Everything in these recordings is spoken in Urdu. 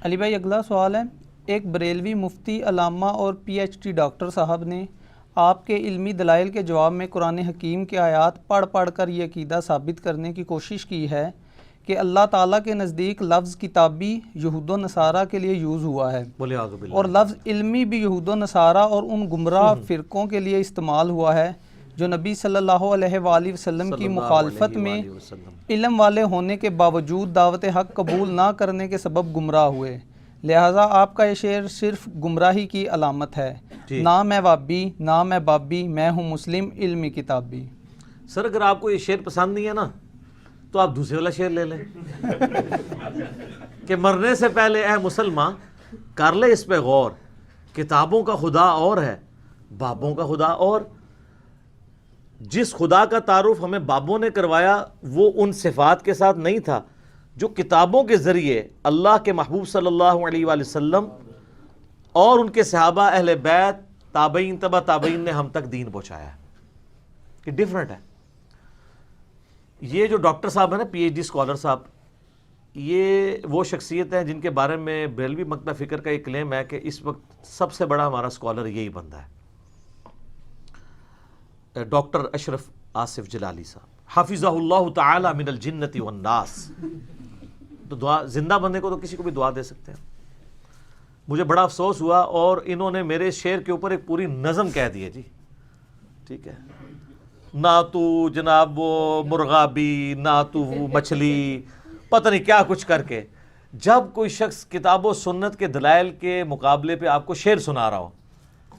علی بھائی اگلا سوال ہے، ایک بریلوی مفتی علامہ اور پی ایچ ڈی ڈاکٹر صاحب نے آپ کے علمی دلائل کے جواب میں قرآن حکیم کے آیات پڑھ کر یہ عقیدہ ثابت کرنے کی کوشش کی ہے کہ اللہ تعالیٰ کے نزدیک لفظ کتابی یہود و نصارہ کے لیے یوز ہوا ہے اور لفظ علمی بھی یہود و نصارہ اور ان گمراہ فرقوں کے لیے استعمال ہوا ہے جو نبی صلی اللہ علیہ وآلہ وسلم کی مخالفت میں علم والے ہونے کے باوجود دعوت حق قبول نہ کرنے کے سبب گمراہ ہوئے، لہٰذا آپ کا یہ شعر صرف گمراہی کی علامت ہے، نہ میں وابی نہ میں بابی، میں ہوں مسلم علمی کتابی۔ سر اگر آپ کو یہ شعر پسند نہیں ہے نا تو آپ دوسرے والا شعر لے لیں کہ مرنے سے پہلے اے مسلمان کر لے اس پہ غور، کتابوں کا خدا اور ہے بابوں کا خدا اور، جس خدا کا تعارف ہمیں بابوں نے کروایا وہ ان صفات کے ساتھ نہیں تھا جو کتابوں کے ذریعے اللہ کے محبوب صلی اللہ علیہ وآلہ وسلم اور ان کے صحابہ اہل بیت تابعین تبع تابعین نے ہم تک دین پہنچایا ہے۔ یہ ڈیفرنٹ ہے۔ یہ جو ڈاکٹر صاحب ہیں نا، پی ایچ ڈی اسکالر صاحب، یہ وہ شخصیت ہیں جن کے بارے میں بریلوی مکتبہ فکر کا ایک کلیم ہے کہ اس وقت سب سے بڑا ہمارا اسکالر یہی بندہ ہے، ڈاکٹر اشرف آصف جلالی صاحب حافظہ اللہ تعالی من الجنت والناس۔ تو دعا، زندہ بندے کو تو کسی کو بھی دعا دے سکتے ہیں۔ مجھے بڑا افسوس ہوا اور انہوں نے میرے شعر کے اوپر ایک پوری نظم کہہ دی ہے جی، ٹھیک ہے، نہ تو جناب وہ مرغابی نہ تو وہ مچھلی، پتہ نہیں کیا کچھ کر کے۔ جب کوئی شخص کتاب و سنت کے دلائل کے مقابلے پہ آپ کو شعر سنا رہا ہو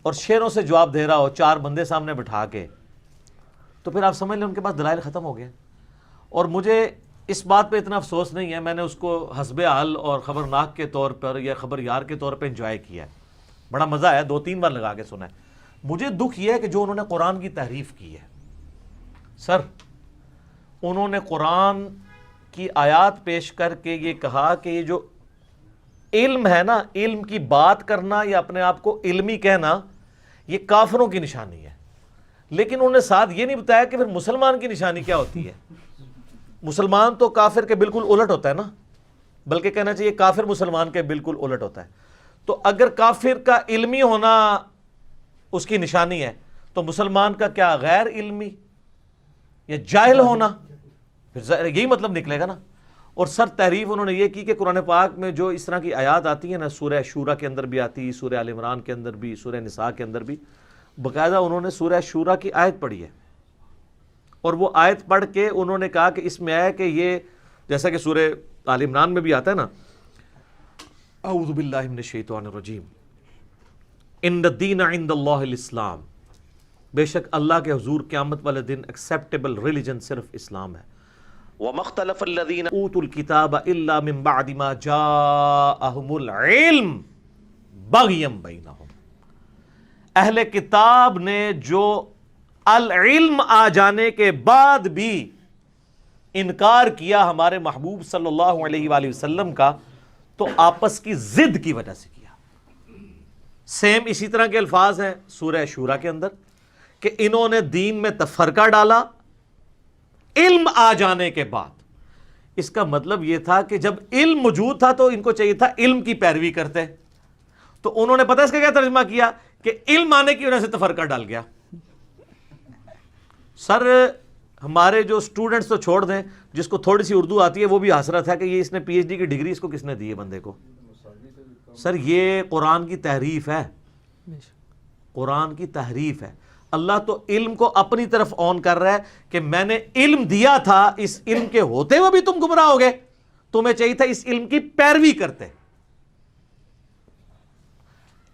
اور شعروں سے جواب دے رہا ہو چار بندے سامنے بٹھا کے، تو پھر آپ سمجھ لیں ان کے پاس دلائل ختم ہو گئے۔ اور مجھے اس بات پہ اتنا افسوس نہیں ہے، میں نے اس کو حسب حال اور خبرناک کے طور پر یا خبر یار کے طور پہ انجوائے کیا ہے، بڑا مزہ آیا، 2-3 بار لگا کے سنا ہے۔ مجھے دکھ یہ ہے کہ جو انہوں نے قرآن کی تحریف کی ہے، سر انہوں نے قرآن کی آیات پیش کر کے یہ کہا کہ یہ جو علم ہے نا، علم کی بات کرنا یا اپنے آپ کو علمی کہنا، یہ کافروں کی نشانی ہے، لیکن انہوں نے ساتھ یہ نہیں بتایا کہ پھر مسلمان کی نشانی کیا ہوتی ہے۔ مسلمان تو کافر کے بالکل الٹ ہوتا ہے نا، بلکہ کہنا چاہیے کافر مسلمان کے بالکل الٹ ہوتا ہے۔ تو اگر کافر کا علمی ہونا اس کی نشانی ہے تو مسلمان کا کیا غیر علمی یا جاہل ہونا، پھر یہی مطلب نکلے گا نا۔ اور سر تحریف انہوں نے یہ کی کہ قرآن پاک میں جو اس طرح کی آیات آتی ہیں نا، سورہ شورا کے اندر بھی آتی، سورہ آل عمران کے اندر بھی، سورہ نساء کے اندر بھی، باقاعدہ انہوں نے سورہ شورا کی آیت پڑھی ہے، اور وہ آیت پڑھ کے انہوں نے کہا کہ اس میں آیا کہ یہ جیسا کہ سورہ آل عمران میں بھی آتا ہے نا، اعوذ باللہ من الشیطان الرجیم، ان الدین عند اللہ الاسلام، بے شک اللہ کے حضور قیامت والے دن ایکسیپٹیبل ریلیجن صرف اسلام ہے۔ وَمَا اخْتَلَفَ الَّذِينَ أُوتُوا الْكِتَابَ إِلَّا مِن بَعْدِ مَا جَاءَهُمُ الْعِلْمُ بَغْيًا بَيْنَهُمْ، اہل کتاب نے جو العلم آ جانے کے بعد بھی انکار کیا ہمارے محبوب صلی اللہ علیہ وآلہ وسلم کا، تو آپس کی ضد کی وجہ سے کیا۔ سیم اسی طرح کے الفاظ ہیں سورہ شورا کے اندر کہ انہوں نے دین میں تفرقہ ڈالا علم آ جانے کے بعد۔ اس کا مطلب یہ تھا کہ جب علم موجود تھا تو ان کو چاہیے تھا علم کی پیروی کرتے، تو انہوں نے پتہ اس کا کیا ترجمہ کیا کہ علم آنے کی وجہ سے تفرقہ ڈال گیا۔ سر ہمارے جو سٹوڈنٹس تو چھوڑ دیں، جس کو تھوڑی سی اردو آتی ہے وہ بھی ہنس رہا تھا کہ یہ اس نے پی ایچ ڈی کی ڈگری اس کو کس نے دی ہے بندے کو۔ سر یہ قرآن کی تحریف ہے، قرآن کی تحریف ہے۔ اللہ تو علم کو اپنی طرف آن کر رہا ہے کہ میں نے علم دیا تھا، اس علم کے ہوتے ہوئے بھی تم گمراہ ہو گئے، تمہیں چاہیے تھا اس علم کی پیروی کرتے۔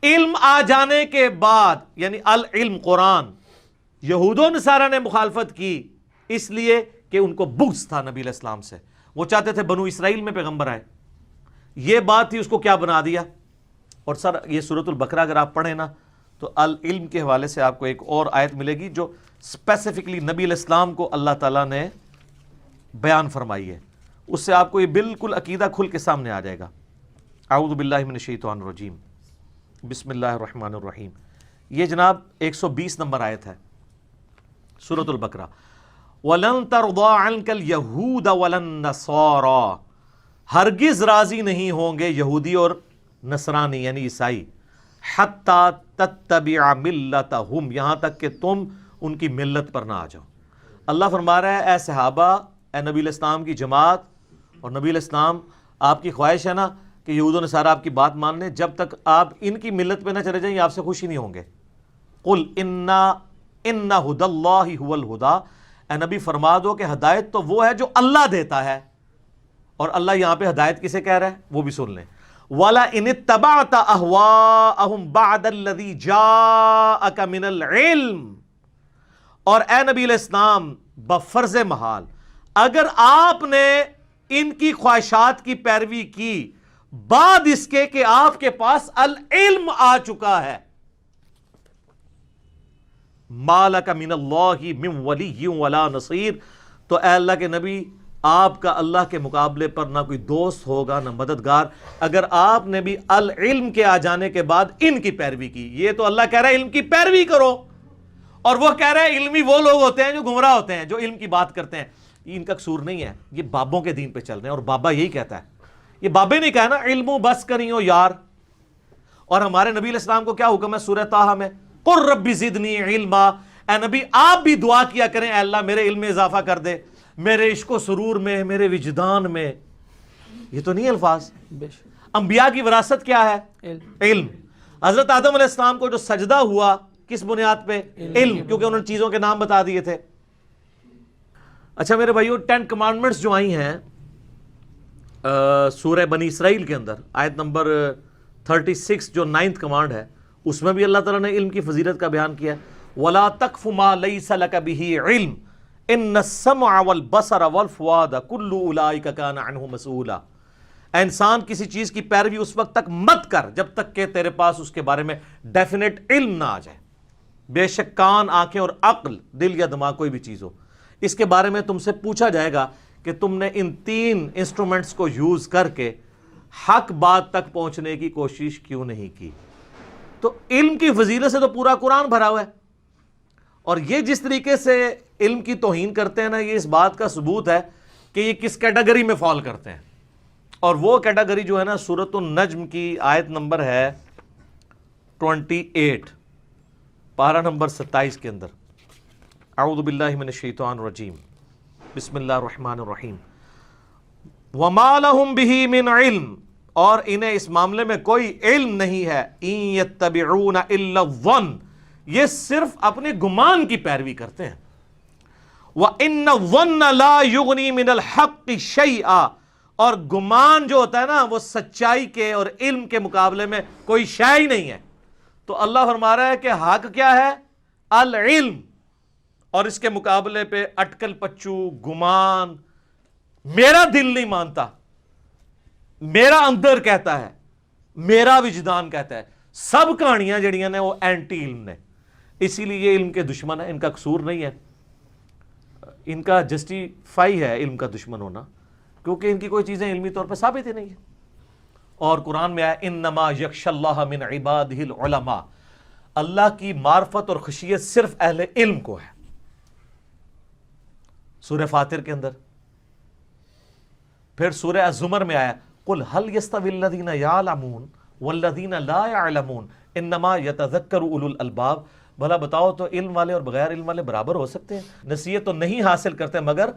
علم آ جانے کے بعد یعنی العلم قرآن، یہود و نصارہ نے مخالفت کی اس لیے کہ ان کو بغض تھا نبی علیہ السلام سے، وہ چاہتے تھے بنو اسرائیل میں پیغمبر آئے، یہ بات تھی، اس کو کیا بنا دیا۔ اور سر یہ سورۃ البقرہ اگر آپ پڑھیں نا تو العلم کے حوالے سے آپ کو ایک اور آیت ملے گی جو اسپیسیفکلی نبی علیہ السلام کو اللہ تعالیٰ نے بیان فرمائی ہے، اس سے آپ کو یہ بالکل عقیدہ کھل کے سامنے آ جائے گا۔ اعوذ باللہ من الشیطان الرجیم، بسم اللہ الرحمن الرحیم۔ یہ جناب 120 نمبر آیت ہے سورۃ البقرہ۔ وَلَن تَرْضَىٰ عَنْكَ الْيَهُودَ وَلَا النَّصَارَىٰ ہرگز راضی نہیں ہوں گے یہودی اور نصرانی یعنی عیسائی، حتی تتبع ملتہم، یہاں تک کہ تم ان کی ملت پر نہ آ جاؤ۔ اللہ فرما رہا ہے اے صحابہ، اے نبی علیہ السلام کی جماعت، اور نبی علیہ السلام آپ کی خواہش ہے نا کہ یہود و نصارہ آپ کی بات مان لیں، جب تک آپ ان کی ملت پہ نہ چلے جائیں یہ آپ سے خوش ہی نہیں ہوں گے۔ قل ان ھدی اللہ ھو الھدی، اے نبی فرما دو کہ ہدایت تو وہ ہے جو اللہ دیتا ہے، اور اللہ یہاں پہ ہدایت کسے کہہ رہا ہے وہ بھی سن لیں۔ وَلَئِنِ اتَّبَعْتَ أَهْوَاءَهُمْ بَعْدَ الَّذِي جَاءَكَ مِنَ الْعِلْمِ، اور اے نبی علیہ السلام بفرض محال اگر آپ نے ان کی خواہشات کی پیروی کی بعد اس کے کہ آپ کے پاس العلم آ چکا ہے، مَا لَكَ مِنَ اللَّهِ مِن وَلِيٍّ وَلَا نَصِيرٍ، تو اے اللہ کے نبی آپ کا اللہ کے مقابلے پر نہ کوئی دوست ہوگا نہ مددگار، اگر آپ نے بھی العلم کے آ جانے کے بعد ان کی پیروی کی۔ یہ تو اللہ کہہ رہا ہے علم کی پیروی کرو، اور وہ کہہ رہا ہے علمی وہ لوگ ہوتے ہیں جو گمراہ ہوتے ہیں، جو علم کی بات کرتے ہیں۔ یہ ان کا قصور نہیں ہے، یہ بابوں کے دین پہ چل رہے ہیں، اور بابا یہی کہتا ہے، یہ بابے نہیں کہا نا علم و بس کریو یار۔ اور ہمارے نبی علیہ السلام کو کیا حکم ہے سورہ طٰہٰ میں، قُل رَبِّ زِدْنِی عِلْمًا، اے نبی آپ بھی دعا کیا کریں اے اللہ میرے علم میں اضافہ کر دے، میرے عشق و سرور میں، میرے وجدان میں۔ یہ تو نہیں الفاظ؟ بے شک انبیاء کی وراثت کیا ہے؟ علم۔ حضرت آدم علیہ السلام کو جو سجدہ ہوا کس بنیاد پہ؟ علم، کیونکہ انہوں نے چیزوں کے نام بتا دیے تھے۔ اچھا میرے بھائیو، 10 کمانڈمنٹس جو آئی ہیں سورہ بنی اسرائیل کے اندر، آیت نمبر 36 جو 9th کمانڈ ہے، اس میں بھی اللہ تعالیٰ نے علم کی فضیلت کا بیان کیا ہے۔ وَلَا تَقْفُ مَا لَيْسَ لَكَ بِهِ عِلْمٌ إِنَّ السَّمْعَ وَالْبَصَرَ وَالْفُؤَادَ كُلُّ أُولَٰئِكَ كَانَ عَنْهُ مَسْئُولًا، اے انسان کسی چیز کی پیروی اس وقت تک مت کر جب تک کہ تیرے پاس اس کے بارے میں ڈیفینیٹ علم نہ آ جائے۔ بے شک کان، آنکھیں اور عقل، دل یا دماغ کوئی بھی چیز ہو، اس کے بارے میں تم سے پوچھا جائے گا کہ تم نے ان 3 انسٹرومنٹس کو یوز کر کے حق بات تک پہنچنے کی کوشش کیوں نہیں کی۔ تو علم کی فضیلت سے تو پورا قرآن بھرا ہوا ہے، اور یہ جس طریقے سے علم کی توہین کرتے ہیں نا، یہ اس بات کا ثبوت ہے کہ یہ کس کیٹیگری میں فال کرتے ہیں۔ اور وہ کیٹیگری جو ہے نا سورۃ النجم کی آیت نمبر ہے 28، پارہ نمبر 27 کے اندر، اعوذ باللہ من الشیطان الرجیم، بسم اللہ الرحمن الرحیم، وَمَا لَهُم بِهِ مِنْ عِلْمٍ، اور انہیں اس معاملے میں کوئی علم نہیں ہے، إِن يَتَّبِعُونَ إِلَّا الظَّنَّ، یہ صرف اپنے گمان کی پیروی کرتے ہیں، وَإِنَّ الظَّنَّ لَا يُغْنِي مِنَ الْحَقِّ شَيْئًا، اور گمان جو ہوتا ہے نا وہ سچائی کے اور علم کے مقابلے میں کوئی شے ہی نہیں ہے۔ تو اللہ فرما رہا ہے کہ حق کیا ہے؟ العلم، اور اس کے مقابلے پہ اٹکل پچو، گمان، میرا دل نہیں مانتا، میرا اندر کہتا ہے، میرا وجدان کہتا ہے، سب کہانیاں جڑیاں نے وہ اینٹی علم نے۔ اسی لیے یہ علم کے دشمن ہیں، ان کا قصور نہیں ہے، ان کا جسٹیفائی ہے علم کا دشمن ہونا، کیونکہ ان کی کوئی چیزیں علمی طور پہ ثابت ہی نہیں ہے۔ اور قرآن میں آیا انما یخشی اللہ من عبادہ العلماء، اللہ کی معرفت اور خشیت صرف اہل علم کو ہے۔ سورہ فاطر کے اندر، پھر سورہ الزمر میں آیا قل هل يستوي الذين يعلمون والذين لا يعلمون انما يتذكر اولو الالباب، بھلا بتاؤ تو علم والے اور بغیر علم والے برابر ہو سکتے ہیں؟ نصیحت تو نہیں حاصل کرتے مگر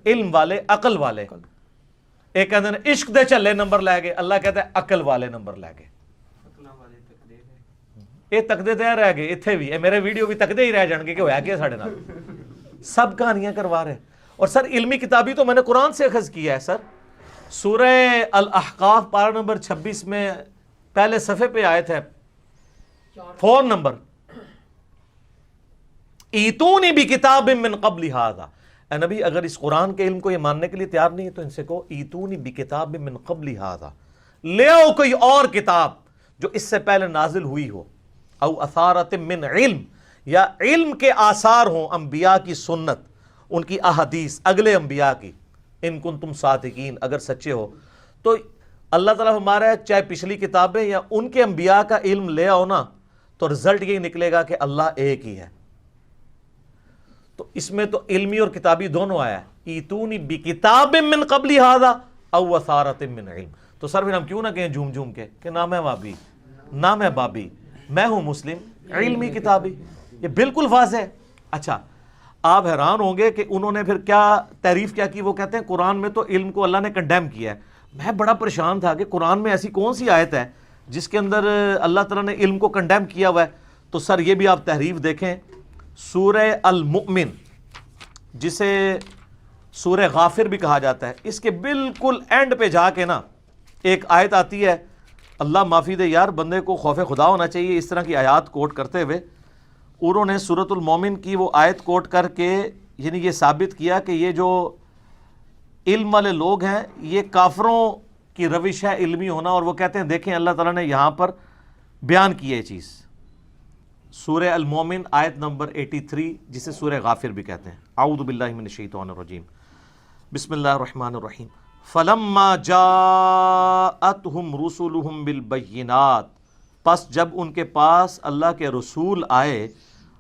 علم والے، عقل والے۔ ایک کہتے ہیں عشق دے چلے نمبر لے گئے، اللہ کہتا ہے عقل والے نمبر لے گئے۔ یہ تکدے تے رہ گئے، اتنے بھی میرے ویڈیو بھی تکدے ہی رہ جان گے کہ ہویا کیا ساڑھے نال، سب کہانیاں کروا رہے ہیں۔ اور سر علمی کتابی تو میں نے قرآن سے اخذ کیا ہے۔ سر سورہ الاحقاف پارہ نمبر 26 میں پہلے صفحے پہ آیت ہے 4 نمبر، ایتونی بکتاب من قبل ھذا، اے نبی اگر اس قرآن کے علم کو یہ ماننے کے لیے تیار نہیں ہے تو ان سے کہو ایتونی بکتاب من قبل ھذا، لے آؤ کوئی اور کتاب جو اس سے پہلے نازل ہوئی ہو، او اثارت من علم، یا علم کے آثار ہوں، انبیاء کی سنت، ان کی احادیث، اگلے انبیاء کی، ان کنتم صادقین، اگر سچے ہو۔ تو اللہ تعالیٰ ہمارا ہے چاہے پچھلی کتابیں یا ان کے انبیاء کا علم لے آؤ نا، تو رزلٹ یہی نکلے گا کہ اللہ ایک ہی ہے۔ تو اس میں تو علمی اور کتابی دونوں آیا ہے، ایتونی بکتاب من قبل ھذا، او وثارۃ من علم. تو سر پھر ہم کیوں نہ کہیں جھوم جھوم کے کہ نہ میں وابی نہ میں بابی، میں ہوں مسلم علمی کتابی. یہ بالکل واضح ہے. اچھا آپ حیران ہوں گے کہ انہوں نے پھر کیا تعریف کیا کی. وہ کہتے ہیں قرآن میں تو علم کو اللہ نے کنڈیم کیا ہے. میں بڑا پریشان تھا کہ قرآن میں ایسی کون سی آیت ہے جس کے اندر اللہ تعالیٰ نے علم کو کنڈیم کیا ہوا ہے. تو سر یہ بھی آپ تحریف دیکھیں، سورہ المؤمن جسے سورہ غافر بھی کہا جاتا ہے، اس کے بالکل اینڈ پہ جا کے نا ایک آیت آتی ہے. اللہ معافی دے یار، بندے کو خوف خدا ہونا چاہیے اس طرح کی آیات کوٹ کرتے ہوئے. انہوں نے سورۃ المومن کی وہ آیت کوٹ کر کے یعنی یہ ثابت کیا کہ یہ جو علم والے لوگ ہیں یہ کافروں کی روش ہے علمی ہونا. اور وہ کہتے ہیں دیکھیں اللہ تعالیٰ نے یہاں پر بیان کی ہے یہ چیز. سورہ المومن آیت نمبر 83 جسے سورہ غافر بھی کہتے ہیں. اعوذ باللہ من الشیطان الرجیم، بسم اللہ الرحمن الرحیم. فلما جاءتهم رسلهم بالبینات، پس جب ان کے پاس اللہ کے رسول آئے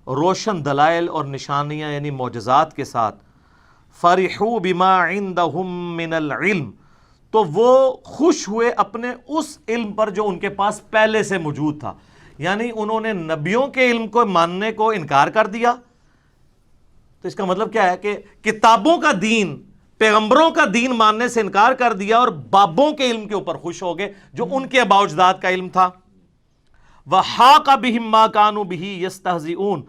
روشن دلائل اور نشانیاں یعنی معجزات کے ساتھ، فرحوا بما عندهم من العلم، تو وہ خوش ہوئے اپنے اس علم پر جو ان کے پاس پہلے سے موجود تھا. یعنی انہوں نے نبیوں کے علم کو ماننے کو انکار کر دیا. تو اس کا مطلب کیا ہے کہ کتابوں کا دین، پیغمبروں کا دین ماننے سے انکار کر دیا اور بابوں کے علم کے اوپر خوش ہو گئے جو ان کے آباء و اجداد کا علم تھا. وَحَاقَ بِهِمْ مَا كَانُوا بِهِ يَسْتَهْزِئُونَ،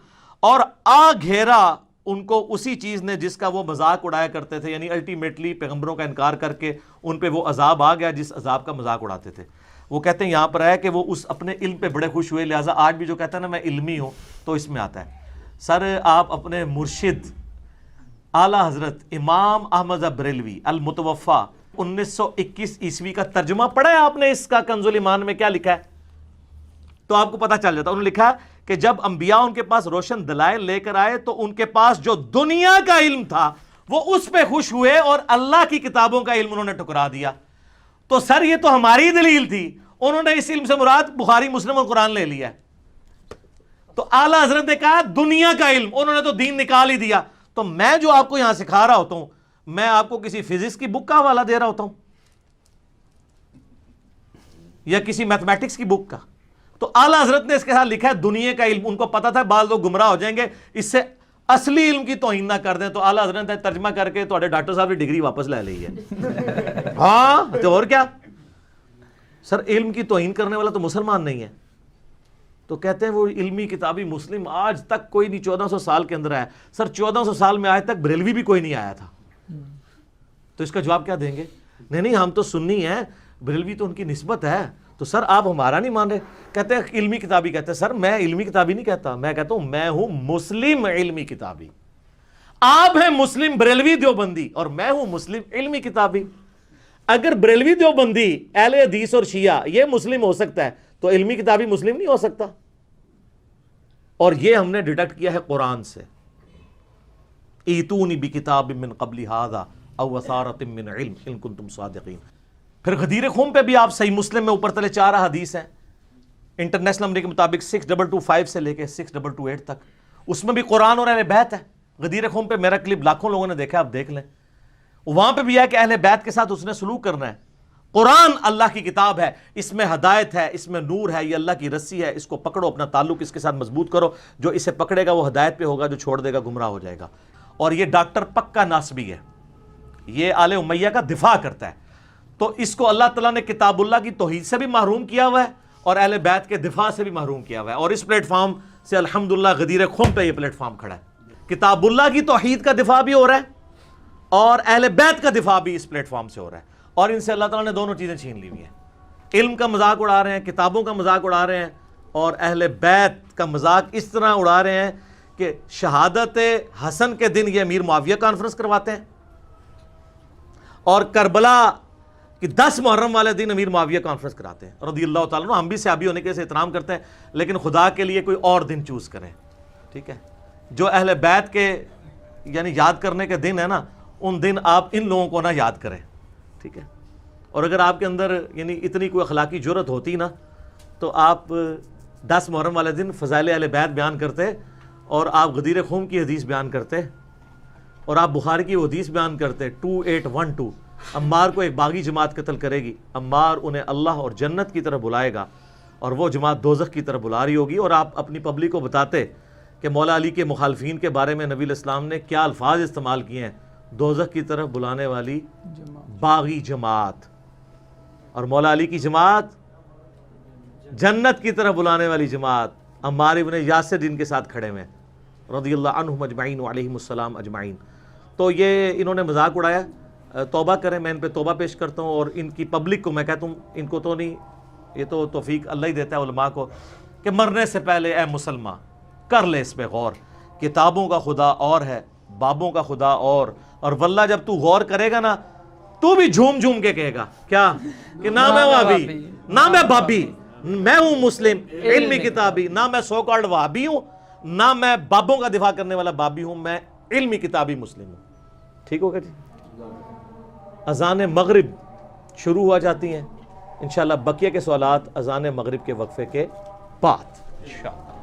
اور آ گھیرا ان کو اسی چیز نے جس کا وہ مذاق اڑایا کرتے تھے. یعنی الٹیمیٹلی پیغمبروں کا انکار کر کے ان پہ وہ عذاب آ گیا جس عذاب کا مذاق اڑاتے تھے. وہ کہتے ہیں یہاں پر ہے کہ وہ اس اپنے علم پہ بڑے خوش ہوئے. لہٰذا آج بھی جو کہتا ہے نا میں علمی ہوں تو اس میں آتا ہے. سر آپ اپنے مرشد اعلیٰ حضرت امام احمد بریلوی المتوفا 1921 عیسوی کا ترجمہ پڑھا ہے آپ نے اس کا کنز الایمان میں؟ کیا لکھا ہے تو آپ کو پتہ چل جاتا. انہوں نے لکھا کہ جب انبیاء ان کے پاس روشن دلائل لے کر آئے تو ان کے پاس جو دنیا کا علم تھا وہ اس پہ خوش ہوئے اور اللہ کی کتابوں کا علم انہوں نے ٹکرا دیا. تو سر یہ تو ہماری دلیل تھی، انہوں نے اس علم سے مراد بخاری مسلم اور قرآن لے لیا. تو اعلیٰ حضرت نے کہا دنیا کا علم، انہوں نے تو دین نکال ہی دیا. تو میں جو آپ کو یہاں سکھا رہا ہوتا ہوں میں آپ کو کسی فزکس کی بک کا حوالہ دے رہا ہوتا ہوں یا کسی میتھمیٹکس کی بک کا. تو اعلیٰ حضرت نے اس کے ساتھ لکھا ہے دنیا کا علم. ان کو پتا تھا بعض لوگ گمراہ ہو جائیں گے اس سے اصلی علم کی توہین نہ کر دیں. تو اعلیٰ حضرت نے ترجمہ کر کے تھوڑے ڈاکٹر صاحب کی ڈگری واپس لے لی ہے. ہاں تو اور کیا سر، علم کی توہین کرنے والا تو مسلمان نہیں ہے. تو کہتے ہیں وہ علمی کتابی مسلم آج تک کوئی نہیں 1400 سال کے اندر آیا. سر 1400 سال میں آج تک بریلوی بھی کوئی نہیں آیا تھا. تو اس کا جواب کیا دیں گے؟ نہیں ہم تو سنی ہیں، بریلوی تو ان کی نسبت ہے. تو سر آپ ہمارا نہیں مان رہے. کہتے ہیں علمی کتابی. کہتے ہیں سر میں علمی کتابی نہیں کہتا، میں کہتا ہوں میں ہوں مسلم علمی کتابی. آپ ہیں مسلم بریلوی دیوبندی اور میں ہوں مسلم علمی کتابی. اگر بریلوی دیوبندی اہل حدیث اور شیعہ یہ مسلم ہو سکتا ہے تو علمی کتابی مسلم نہیں ہو سکتا. اور یہ ہم نے ڈیٹیکٹ کیا ہے قرآن سے. ایتونی بکتاب من قبل ھذا او وثارۃ من علم ان کنتم صادقین. پھر غدیر خم پہ بھی آپ صحیح مسلم میں اوپر تلے 4 حدیث ہیں انٹرنیشنل نمبر کے مطابق 6225 سے لے کے 6228 تک. اس میں بھی قرآن اور اہل بیت ہے. غدیر خم پہ میرا کلپ لاکھوں لوگوں نے دیکھا، آپ دیکھ لیں. وہاں پہ بھی ہے کہ اہل بیت کے ساتھ اس نے سلوک کرنا ہے. قرآن اللہ کی کتاب ہے، اس میں ہدایت ہے، اس میں نور ہے، یہ اللہ کی رسی ہے، اس کو پکڑو، اپنا تعلق اس کے ساتھ مضبوط کرو. جو اسے پکڑے گا وہ ہدایت پہ ہوگا، جو چھوڑ دے گا گمراہ ہو جائے گا. اور یہ ڈاکٹر پکا ناسبی ہے، یہ آل امیہ کا دفاع کرتا ہے. تو اس کو اللہ تعالیٰ نے کتاب اللہ کی توحید سے بھی محروم کیا ہوا ہے اور اہل بیت کے دفاع سے بھی محروم کیا ہوا ہے. اور اس پلیٹ فارم سے الحمدللہ غدیر خم پہ یہ پلیٹ فارم کھڑا ہے. کتاب اللہ کی توحید کا دفاع بھی ہو رہا ہے اور اہل بیت کا دفاع بھی اس پلیٹ فارم سے ہو رہا ہے. اور ان سے اللہ تعالیٰ نے دونوں چیزیں چھین لی ہوئی ہیں. علم کا مذاق اڑا رہے ہیں، کتابوں کا مذاق اڑا رہے ہیں، اور اہل بیت کا مذاق اس طرح اڑا رہے ہیں کہ شہادت حسن کے دن یہ امیر معاویہ کانفرنس کرواتے ہیں اور کربلا کہ 10 محرم والے دن امیر معاویہ کانفرنس کراتے ہیں رضی اللہ تعالیٰ عنہ. ہم بھی صحابی ہونے کے سے احترام کرتے ہیں لیکن خدا کے لیے کوئی اور دن چوز کریں. ٹھیک ہے، جو اہل بیت کے یعنی یاد کرنے کے دن ہے نا، ان دن آپ ان لوگوں کو نہ یاد کریں. ٹھیک ہے. اور اگر آپ کے اندر یعنی اتنی کوئی اخلاقی جرت ہوتی نا تو آپ 10 محرم والے دن فضائل اہل بیت بیان کرتے اور آپ غدیر خم کی حدیث بیان کرتے اور آپ بخاری کی حدیث بیان کرتے 2812 عمار کو ایک باغی جماعت قتل کرے گی، عمار انہیں اللہ اور جنت کی طرف بلائے گا اور وہ جماعت دوزخ کی طرف بلا رہی ہوگی. اور آپ اپنی پبلک کو بتاتے کہ مولا علی کے مخالفین کے بارے میں نبی علیہ السلام نے کیا الفاظ استعمال کیے ہیں، دوزخ کی طرف بلانے والی باغی جماعت، اور مولا علی کی جماعت جنت کی طرف بلانے والی جماعت. عمار ابن یاسر جن کے ساتھ کھڑے ہوئے رضی اللہ عنہم اجمعین وعلیہم السلام اجمعین. تو یہ انہوں نے مذاق اڑایا. توبہ کریں، میں ان پہ توبہ پیش کرتا ہوں، اور ان کی پبلک کو میں کہتا ہوں، ان کو تو نہیں، یہ تو توفیق اللہ ہی دیتا ہے علماء کو، کہ مرنے سے پہلے اے مسلمان کر لے اس پہ غور. کتابوں کا خدا اور ہے، بابوں کا خدا اور واللہ جب تو غور کرے گا نا تو بھی جھوم جھوم کے کہے گا کیا کہ نہ میں وہابی، نہ میں بابی، میں ہوں مسلم علمی کتابی، نہ میں سو کالڈ وہابی ہوں، نہ میں بابوں کا دفاع کرنے والا بابی ہوں، میں علمی کتابی مسلم ہوں. ٹھیک ہوگا جی. اذان مغرب شروع ہوا جاتی ہیں انشاءاللہ. بقیہ کے سوالات اذان مغرب کے وقفے کے بعد انشاءاللہ.